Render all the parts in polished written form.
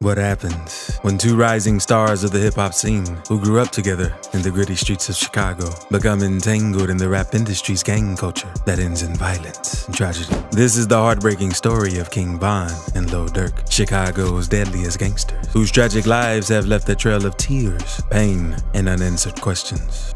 What happens when two rising stars of the hip-hop scene, who grew up together in the gritty streets of Chicago, become entangled in the rap industry's gang culture that ends in violence and tragedy? This is the heartbreaking story of King Von and Lil Durk, Chicago's deadliest gangsters, whose tragic lives have left a trail of tears, pain, and unanswered questions.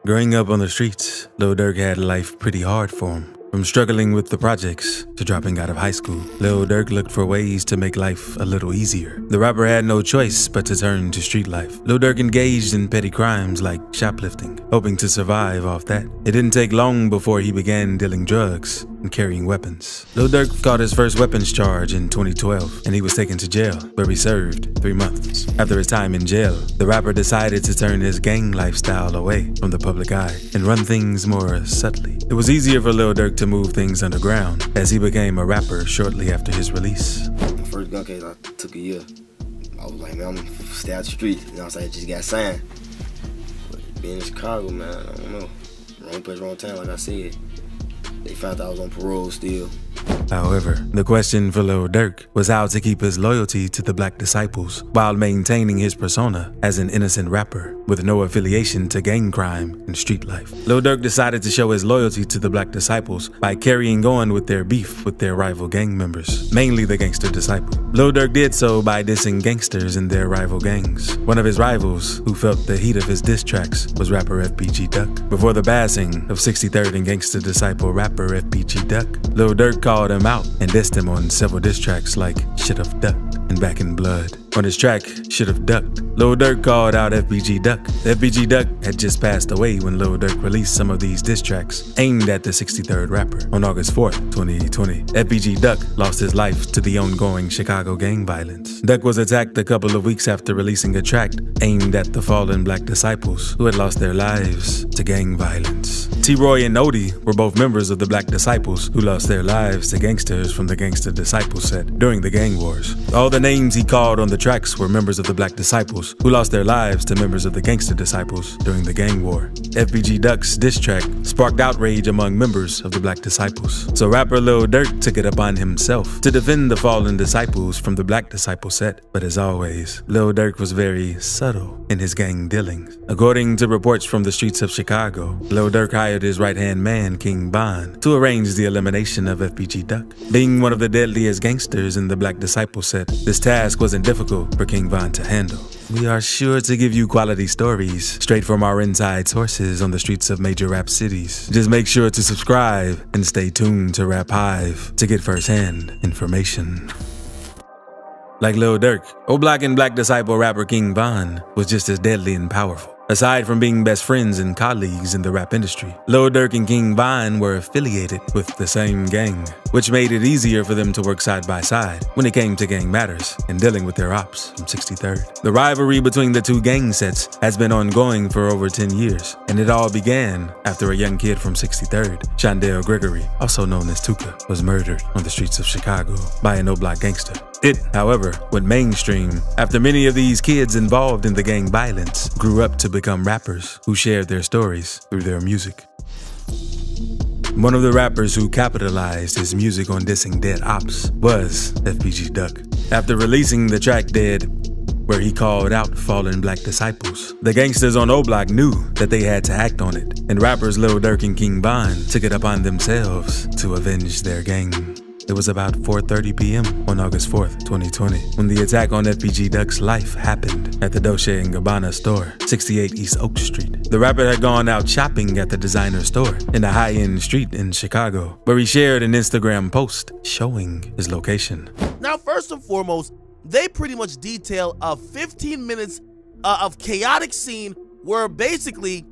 Growing up on the streets, Lil Durk had life pretty hard for him. From struggling with the projects to dropping out of high school, Lil Durk looked for ways to make life a little easier. The rapper had no choice but to turn to street life. Lil Durk engaged in petty crimes like shoplifting, hoping to survive off that. It didn't take long before he began dealing drugs and carrying weapons. Lil Durk caught his first weapons charge in 2012, and he was taken to jail, where he served 3 months. After his time in jail, the rapper decided to turn his gang lifestyle away from the public eye and run things more subtly. It was easier for Lil Durk to move things underground, as he became a rapper shortly after his release. My first gun case, I took a year. I was like, man, I'm gonna stay out the street. And I was like, I just got signed. But being in Chicago, man, I don't know. Wrong place, wrong time, like I said. They found out I was on parole still. However, the question for Lil Durk was how to keep his loyalty to the Black Disciples while maintaining his persona as an innocent rapper with no affiliation to gang crime and street life. Lil Durk decided to show his loyalty to the Black Disciples by carrying on with their beef with their rival gang members, mainly the Gangsta Disciple. Lil Durk did so by dissing gangsters in their rival gangs. One of his rivals, who felt the heat of his diss tracks, was rapper FBG Duck. Before the passing of 63rd and Gangsta Disciple rapper FBG Duck, Lil Durk called him out and dissed him on several diss tracks like Should've Ducked and Back in Blood. On his track, Should've Ducked, Lil Durk called out FBG Duck. FBG Duck had just passed away when Lil Durk released some of these diss tracks aimed at the 63rd rapper. On August 4th, 2020, FBG Duck lost his life to the ongoing Chicago gang violence. Duck was attacked a couple of weeks after releasing a track aimed at the fallen Black Disciples who had lost their lives to gang violence. T-Roy and Odie were both members of the Black Disciples who lost their lives to gangsters from the Gangsta Disciple set during the gang wars. All the names he called on the tracks were members of the Black Disciples who lost their lives to members of the Gangsta Disciples during the gang war. FBG Duck's diss track sparked outrage among members of the Black Disciples, so rapper Lil Durk took it upon himself to defend the fallen disciples from the Black Disciple set. But as always, Lil Durk was very subtle in his gang dealings. According to reports from the streets of Chicago, Lil Durk hired his right-hand man, King Von, to arrange the elimination of FBG Duck. Being one of the deadliest gangsters in the Black Disciple set, this task wasn't difficult for King Von to handle. We are sure to give you quality stories straight from our inside sources on the streets of major rap cities. Just make sure to subscribe and stay tuned to Rap Hive to get first-hand information. Like Lil Durk, O-Block and Black Disciple rapper King Von was just as deadly and powerful. Aside from being best friends and colleagues in the rap industry, Lil Durk and King Von were affiliated with the same gang, which made it easier for them to work side by side when it came to gang matters and dealing with their ops from 63rd. The rivalry between the two gang sets has been ongoing for over 10 years, and it all began after a young kid from 63rd, Shondell Gregory, also known as Tuka, was murdered on the streets of Chicago by an O-Block gangster. It, however, went mainstream after many of these kids involved in the gang violence grew up to become rappers who shared their stories through their music. One of the rappers who capitalized his music on dissing dead ops was FBG Duck. After releasing the track Dead, where he called out fallen Black Disciples, the gangsters on O-Block knew that they had to act on it, and rappers Lil Durk and King Von took it upon themselves to avenge their gang. It was about 4:30 p.m. on August 4th, 2020, when the attack on FBG Duck's life happened at the Dolce & Gabbana store, 68 East Oak Street. The rapper had gone out shopping at the designer store in a high-end street in Chicago, where he shared an Instagram post showing his location. Now, first and foremost, they pretty much detail a 15 minutes of chaotic scene where basically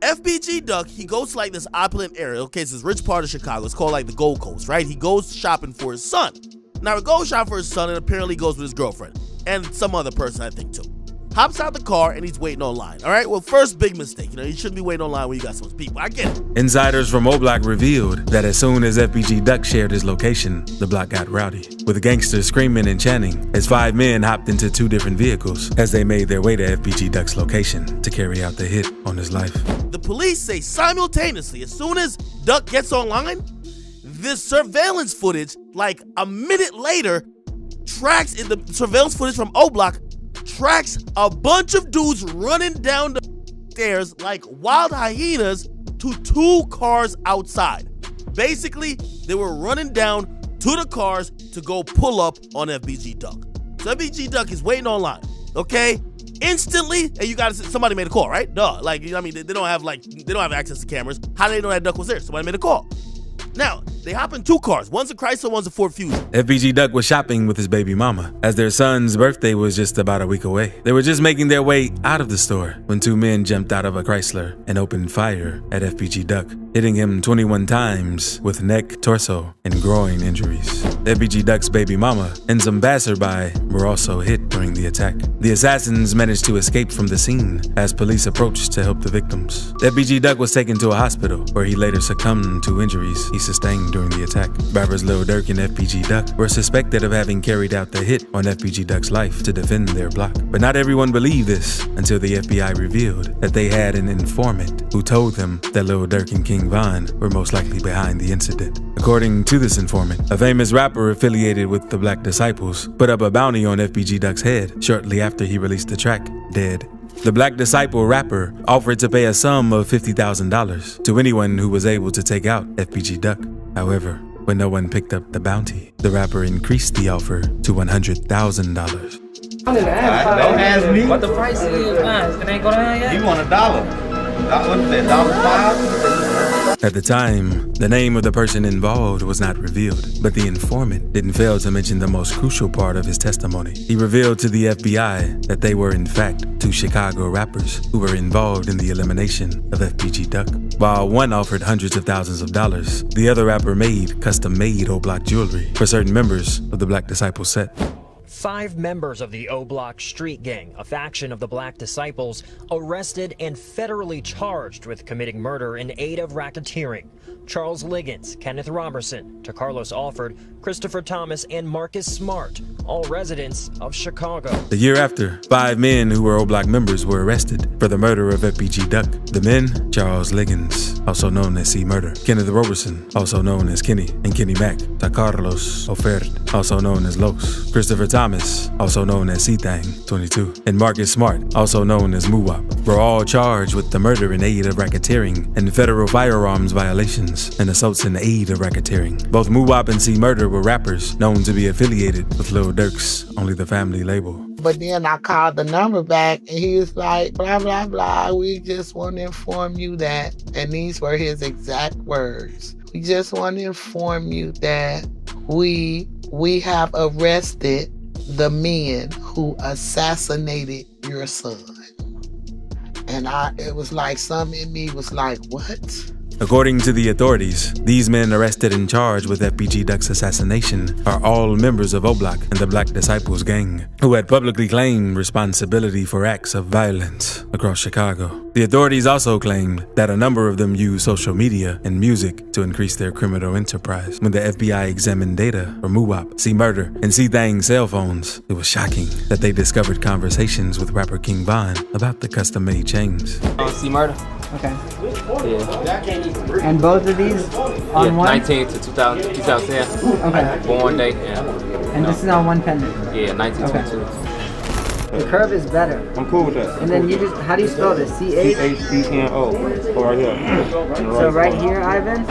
FBG Duck, he goes to like this opulent area. Okay, it's this rich part of Chicago. It's called like the Gold Coast, right? He goes shopping for his son. Now, he goes shopping for his son and apparently goes with his girlfriend and some other person, I think, too. Hops out the car and he's waiting online. All right, well, first big mistake. You shouldn't be waiting online when you got so much people. I get it. Insiders from O-Block revealed that as soon as FBG Duck shared his location, the block got rowdy, with gangsters screaming and chanting as 5 men hopped into 2 different vehicles as they made their way to FBG Duck's location to carry out the hit on his life. The police say simultaneously, as soon as Duck gets online, this surveillance footage, like a minute later, tracks in the surveillance footage from O Block, tracks a bunch of dudes running down the stairs like wild hyenas to 2 cars outside. Basically, they were running down to the cars to go pull up on FBG Duck. So FBG Duck is waiting online, okay? Instantly, and you gotta say, somebody made a call, right? Duh. Like, I mean, they don't have access to cameras. How do they know that Duck was there? Somebody made a call. Now, they hop in 2 cars. One's a Chrysler, one's a Ford Fusion. FBG Duck was shopping with his baby mama, as their son's birthday was just about a week away. They were just making their way out of the store when 2 men jumped out of a Chrysler and opened fire at FBG Duck, hitting him 21 times with neck, torso, and groin injuries. FBG Duck's baby mama and some passerby were also hit during the attack. The assassins managed to escape from the scene as police approached to help the victims. FBG Duck was taken to a hospital where he later succumbed to injuries he sustained during the attack. Rappers Lil Durk and FBG Duck were suspected of having carried out the hit on FBG Duck's life to defend their block. But not everyone believed this until the FBI revealed that they had an informant who told them that Lil Durk and King Von were most likely behind the incident. According to this informant, a famous rapper affiliated with the Black Disciples put up a bounty on FBG Duck's head shortly after he released the track, Dead. The Black Disciple rapper offered to pay a sum of $50,000 to anyone who was able to take out FBG Duck. However, when no one picked up the bounty, the rapper increased the offer to $100,000. Don't ask me what the price is, man. It ain't gonna hang yet. You want $1? $1.05? At the time, the name of the person involved was not revealed, but the informant didn't fail to mention the most crucial part of his testimony. He revealed to the FBI that they were in fact 2 Chicago rappers who were involved in the elimination of FBG Duck. While one offered hundreds of thousands of dollars, the other rapper made custom-made O-Block jewelry for certain members of the Black Disciple set. 5 members of the O-Block Street Gang, a faction of the Black Disciples, arrested and federally charged with committing murder in aid of racketeering. Charles Liggins, Kenneth Robertson, Carlos Alford, Christopher Thomas, and Marcus Smart, all residents of Chicago. The year after, 5 men who were O-Block members were arrested for the murder of FBG Duck. The men, Charles Liggins, also known as C. Murder, Kenneth Robertson, also known as Kenny, and Kenny Mac, Carlos Ofert, also known as Los, Christopher Thomas, also known as C-Thang, 22, and Marcus Smart, also known as Muwap, were all charged with the murder in aid of racketeering and federal firearms violations and assaults in aid of racketeering. Both Muwap and C. Murder were rappers known to be affiliated with Lil Durk's Only the Family label. But then I called the number back and he was like, blah, blah, blah. We just want to inform you that, and these were his exact words. We just want to inform you that we have arrested the men who assassinated your son. And it was like something in me was like, what? According to the authorities, these men arrested and charged with FBG Duck's assassination are all members of O-Block and the Black Disciples gang, who had publicly claimed responsibility for acts of violence across Chicago. The authorities also claimed that a number of them used social media and music to increase their criminal enterprise. When the FBI examined data for Muwap, C. Murder, and C-Thang's cell phones, it was shocking that they discovered conversations with rapper King Von about the custom-made chains. C. Murder. Okay. Yeah. And both of these on one? 19 to 2010. Okay. Born date, yeah. And this is on one pendant? Yeah, 1922. Okay. The curve is better. I'm cool with that. And then you just, how do you spell this? C-H? C-H-E-N-O. Oh, right here. So right here, Ivan,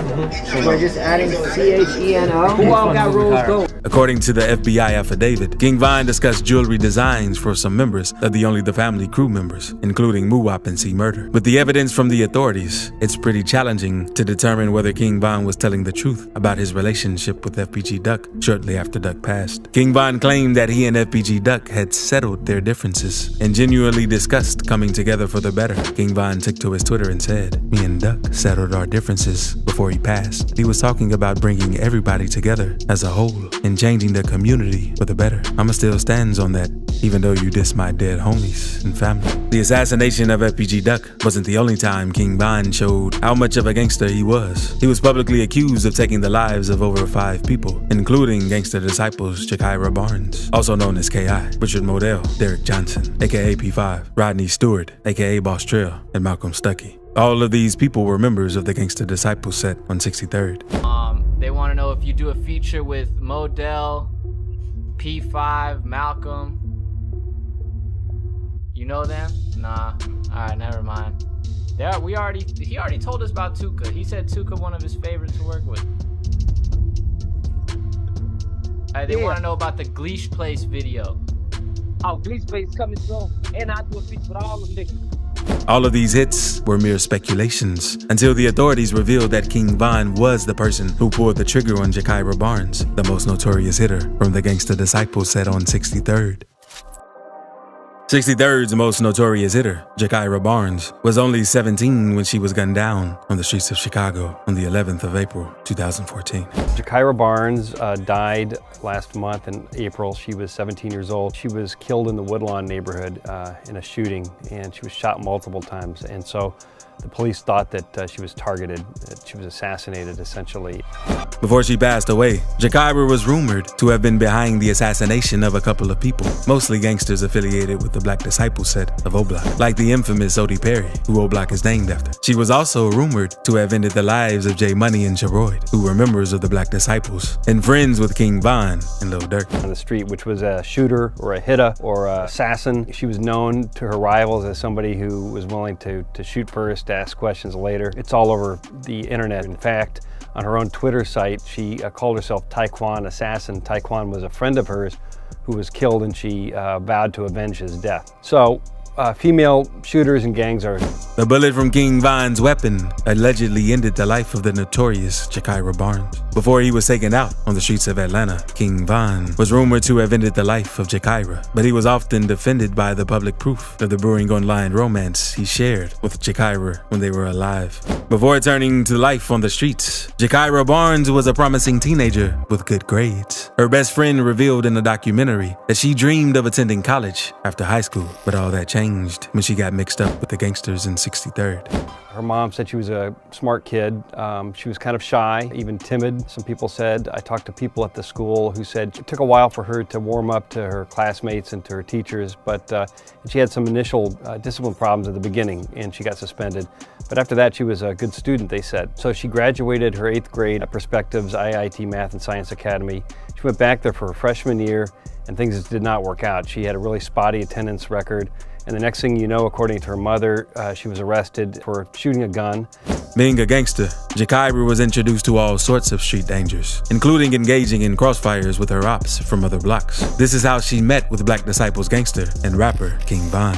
we're just adding C-H-E-N-O. Who all got rose gold? According to the FBI affidavit, King Von discussed jewelry designs for some members of the Only the Family crew members, including Muwap and C. Murder. With the evidence from the authorities, it's pretty challenging to determine whether King Von was telling the truth about his relationship with FBG Duck shortly after Duck passed. King Von claimed that he and FBG Duck had settled their differences and genuinely discussed coming together for the better. King Von took to his Twitter and said, "Me and Duck settled our differences before he passed. He was talking about bringing everybody together as a whole and changing the community for the better. I'ma still stands on that, even though you diss my dead homies and family." The assassination of FBG Duck wasn't the only time King Von showed how much of a gangster he was. He was publicly accused of taking the lives of over 5 people, including gangster disciples Jakira Barnes, also known as K.I., Richard Modell, Derek Johnson, aka P5, Rodney Stewart, aka Boss Trail, and Malcolm Stuckey. All of these people were members of the Gangsta Disciple set on 63rd. They want to know if you do a feature with Modell P5, Malcolm. You know them? Nah. Alright, never mind. He already told us about Tuka. He said Tuka one of his favorites to work with. They want to know about the Gleesh Place video. Oh, Gleesh Place coming soon. And I do a feature with all of them niggas. All of these hits were mere speculations until the authorities revealed that King Von was the person who pulled the trigger on Jakira Barnes, the most notorious hitter from the Gangsta Disciples set on 63rd. 63rd's most notorious hitter, Jakira Barnes, was only 17 when she was gunned down on the streets of Chicago on the 11th of April, 2014. Jakira Barnes died last month in April. She was 17 years old. She was killed in the Woodlawn neighborhood in a shooting, and she was shot multiple times. And so the police thought that she was targeted, that she was assassinated, essentially. Before she passed away, Jakira was rumored to have been behind the assassination of a couple of people, mostly gangsters affiliated with the Black Disciple set of O-Block, like the infamous Odie Perry, who O-Block is named after. She was also rumored to have ended the lives of J Money and Sharoyd, who were members of the Black Disciples and friends with King Von and Lil Durk. On the street, which was a shooter or a hitter or an assassin. She was known to her rivals as somebody who was willing to shoot first, to ask questions later. It's all over the internet. In fact, on her own Twitter site, she called herself Taekwon Assassin. Taekwon was a friend of hers who was killed, and she vowed to avenge his death. So female shooters and gangs are... The bullet from King Von's weapon allegedly ended the life of the notorious Jakira Barnes. Before he was taken out on the streets of Atlanta, King Von was rumored to have ended the life of Jakira, but he was often defended by the public proof of the brewing online romance he shared with Jakira when they were alive. Before turning to life on the streets, Jakira Barnes was a promising teenager with good grades. Her best friend revealed in a documentary that she dreamed of attending college after high school, but all that changed when she got mixed up with the gangsters in 63rd. Her mom said she was a smart kid. She was kind of shy, even timid, some people said. I talked to people at the school who said it took a while for her to warm up to her classmates and to her teachers, but she had some initial discipline problems at the beginning, and she got suspended. But after that, she was a good student, they said. So she graduated her 8th grade at Perspectives IIT Math and Science Academy. She went back there for her freshman year, and things did not work out. She had a really spotty attendance record. And the next thing you know, according to her mother, she was arrested for shooting a gun. Being a gangster, Jakira was introduced to all sorts of street dangers, including engaging in crossfires with her ops from other blocks. This is how she met with Black Disciples gangster and rapper King Von.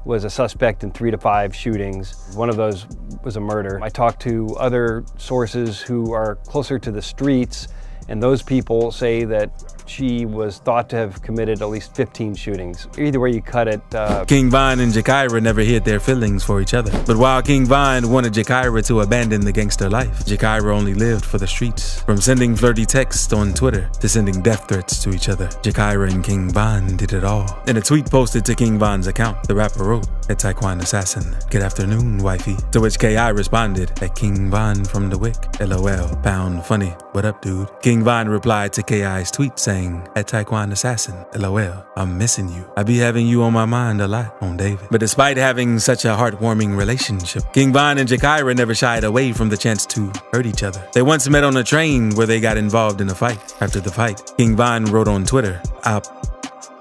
Was a suspect in 3 to 5 shootings. One of those was a murder. I talked to other sources who are closer to the streets, and those people say that she was thought to have committed at least 15 shootings. Either way you cut it. King Von and Jakira never hid their feelings for each other. But while King Von wanted Jakira to abandon the gangster life, Jakira only lived for the streets. From sending flirty texts on Twitter to sending death threats to each other, Jakira and King Von did it all. In a tweet posted to King Von's account, the rapper wrote, "At Taekwon Assassin, good afternoon, wifey." To which K.I. responded, "At King Von from the Wick, LOL, pound funny, what up, dude?" King Von replied to K.I.'s tweet saying, "At Taekwon Assassin, LOL, I'm missing you. I be having you on my mind a lot, on David." But despite having such a heartwarming relationship, King Von and Jakira never shied away from the chance to hurt each other. They once met on a train where they got involved in a fight. After the fight, King Von wrote on Twitter, "I'll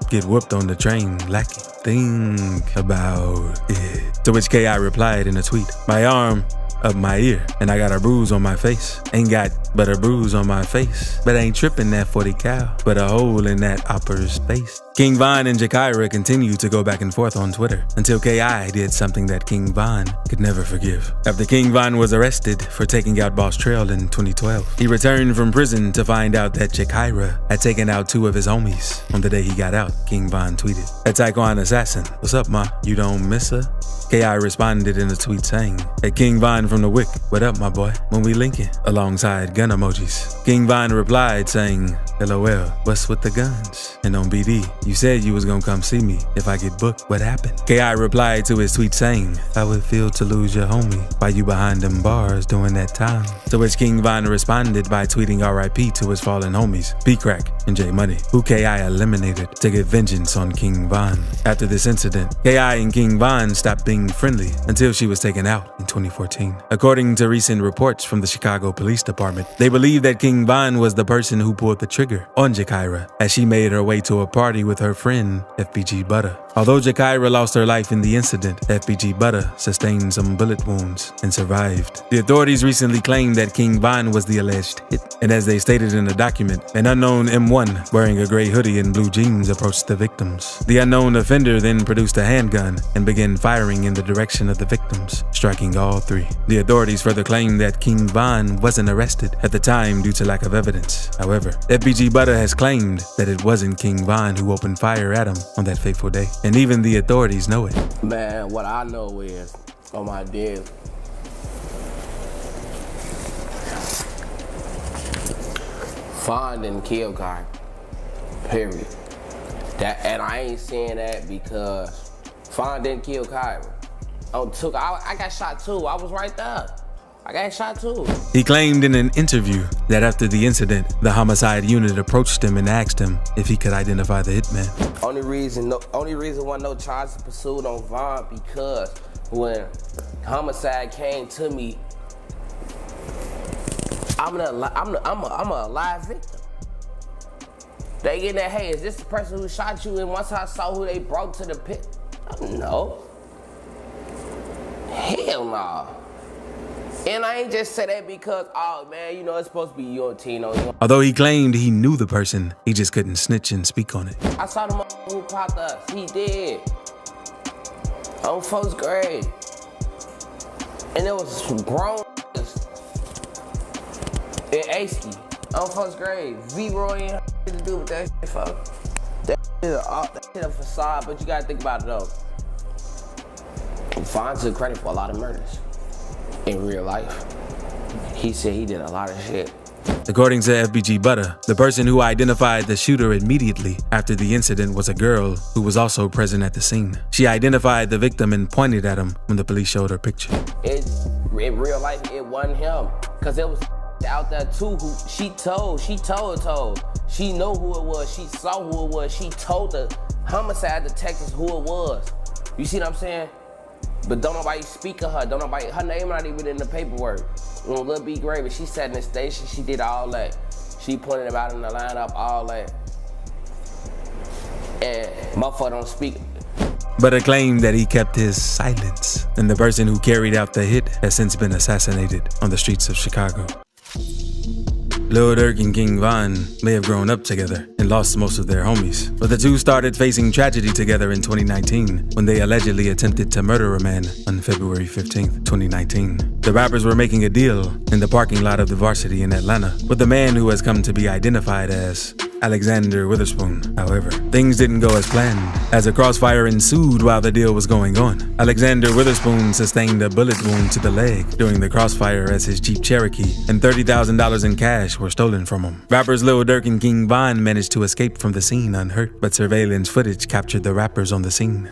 get whooped on the train, lackey. Think about it." To which K.I. replied in a tweet, "My arm up my ear, and I got a bruise on my face. Ain't got but a bruise on my face, but ain't tripping that 40 cal, but a hole in that opper's face." King Von and Jakira continued to go back and forth on Twitter until K.I. did something that King Von could never forgive. After King Von was arrested for taking out Boss Trail in 2012, he returned from prison to find out that Jakira had taken out 2 of his homies. On the day he got out, King Von tweeted, "At Taekwon Assassin, what's up, ma? You don't miss her?" K.I. responded in a tweet saying, "Hey, King Von from the Wick, what up, my boy? When we linking?" alongside gun emojis. King Von replied saying, "LOL, what's with the guns? And on BD, you said you was gonna come see me if I get booked. What happened?" K.I. replied to his tweet saying, "How would it feel to lose your homie while you behind them bars during that time?" To which King Von responded by tweeting RIP to his fallen homies, P-Crack and J Money, who K.I. eliminated to get vengeance on King Von. After this incident, K.I. and King Von stopped being friendly until she was taken out in 2014. According to recent reports from the Chicago Police Department, they believe that King Von was the person who pulled the trigger on Jakira as she made her way to a party with her friend, FBG Butter. Although Jakira lost her life in the incident, FBG Butter sustained some bullet wounds and survived. The authorities recently claimed that King Von was the alleged hit, and as they stated in a document, an unknown M1 wearing a gray hoodie and blue jeans approached the victims. The unknown offender then produced a handgun and began firing in the direction of the victims, striking all three. The authorities further claimed that King Von wasn't arrested at the time due to lack of evidence. However, FBG Butter has claimed that it wasn't King Von who opened fire at him on that fateful day, and even the authorities know it. Man, what I know is, on my dead, Von didn't kill Kai. Period. And I ain't saying that because Von didn't kill Kyra. I got shot too. I was right there. I got shot too. He claimed in an interview that after the incident, the homicide unit approached him and asked him if he could identify the hitman. Only reason why no charges pursued on Von because when homicide came to me, I'm a live victim. They get that, hey, is this the person who shot you? And once I saw who they brought to the pit, no. Hell no. And I ain't just say that because, oh man, you know, it's supposed to be your Tino. Although he claimed he knew the person, he just couldn't snitch and speak on it. I saw the motherfucker who popped us. He did. On first grade. And there was some grown in A-ski. On first grade. V-Roy ain't to do with that shit, fuck. That shit a facade, but you gotta think about it though. Von took credit for a lot of murders in real life. He said he did a lot of shit. According to FBG Butter, the person who identified the shooter immediately after the incident was a girl who was also present at the scene. She identified the victim and pointed at him when the police showed her picture. In real life, it wasn't him, cause there was out there too who she told. She know who it was. She saw who it was. She told the homicide detectives who it was. You see what I'm saying? But don't nobody speak of her. Her name not even in the paperwork. Lil B Gravy, she sat in the station. She did all that. She pointed about in the lineup, all that. And motherfucker don't speak. Butter claimed that he kept his silence, and the person who carried out the hit has since been assassinated on the streets of Chicago. Lil Durk and King Von may have grown up together and lost most of their homies, but the two started facing tragedy together in 2019 when they allegedly attempted to murder a man on February 15th, 2019. The rappers were making a deal in the parking lot of the Varsity in Atlanta with the man who has come to be identified as Alexander Witherspoon. However, things didn't go as planned, as a crossfire ensued while the deal was going on. Alexander Witherspoon sustained a bullet wound to the leg during the crossfire as his Jeep Cherokee and $30,000 in cash were stolen from him. Rappers Lil Durk and King Von managed to escape from the scene unhurt, but surveillance footage captured the rappers on the scene.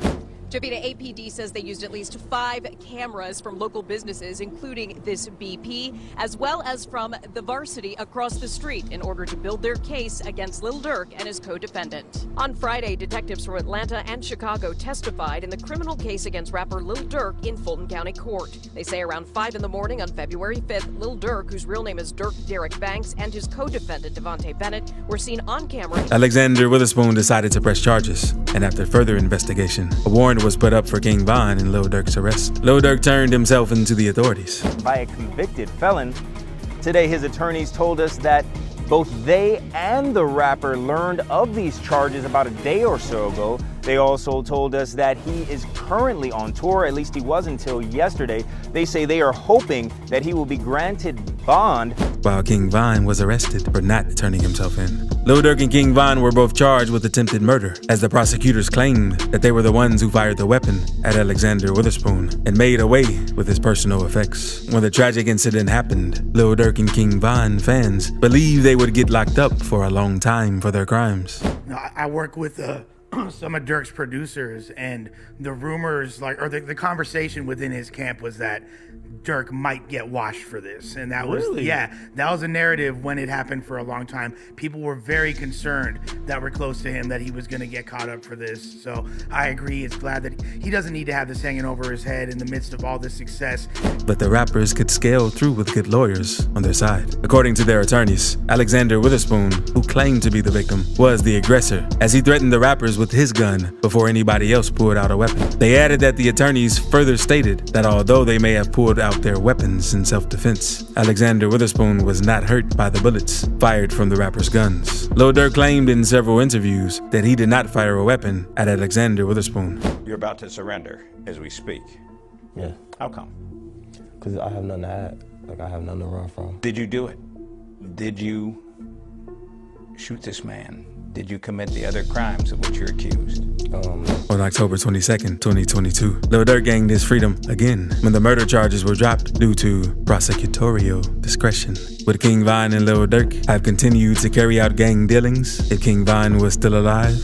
Jovita, APD says they used at least 5 cameras from local businesses, including this BP, as well as from the Varsity across the street in order to build their case against Lil Durk and his co-defendant. On Friday, detectives from Atlanta and Chicago testified in the criminal case against rapper Lil Durk in Fulton County Court. They say around 5 in the morning on February 5th, Lil Durk, whose real name is Durk Derek Banks, and his co-defendant Devontae Bennett were seen on camera. Alexander Witherspoon decided to press charges, and after further investigation, a warrant was put up for King Von and Lil Durk's arrest. Lil Durk turned himself into the authorities. By a convicted felon. Today, his attorneys told us that both they and the rapper learned of these charges about a day or so ago. They also told us that he is currently on tour, at least he was until yesterday. They say they are hoping that he will be granted bond. While King Von was arrested for not turning himself in. Lil Durk and King Von were both charged with attempted murder, as the prosecutors claimed that they were the ones who fired the weapon at Alexander Witherspoon and made away with his personal effects. When the tragic incident happened, Lil Durk and King Von fans believed they would get locked up for a long time for their crimes. I work with some of Durk's producers, and the rumors, like, or the conversation within his camp was that Durk might get washed for this. And that was, yeah, that was a narrative when it happened for a long time. People were very concerned that were close to him that he was going to get caught up for this. So I agree. It's glad that he doesn't need to have this hanging over his head in the midst of all this success. But the rappers could scale through with good lawyers on their side. According to their attorneys, Alexander Witherspoon, who claimed to be the victim, was the aggressor, as he threatened the rappers with his gun before anybody else pulled out a weapon. They added that the attorneys further stated that although they may have pulled out their weapons in self-defense, Alexander Witherspoon was not hurt by the bullets fired from the rappers' guns. Lil Durk claimed in several interviews that he did not fire a weapon at Alexander Witherspoon. You're about to surrender as we speak. Yeah. How come? Because I have nothing to add. Like, I have nothing to run from. Did you do it? Did you shoot this man? Did you commit the other crimes of which you're accused? On October 22nd, 2022, Lil Durk gained his freedom again when the murder charges were dropped due to prosecutorial discretion. Would King Vine and Lil Durk have continued to carry out gang dealings if King Vine was still alive?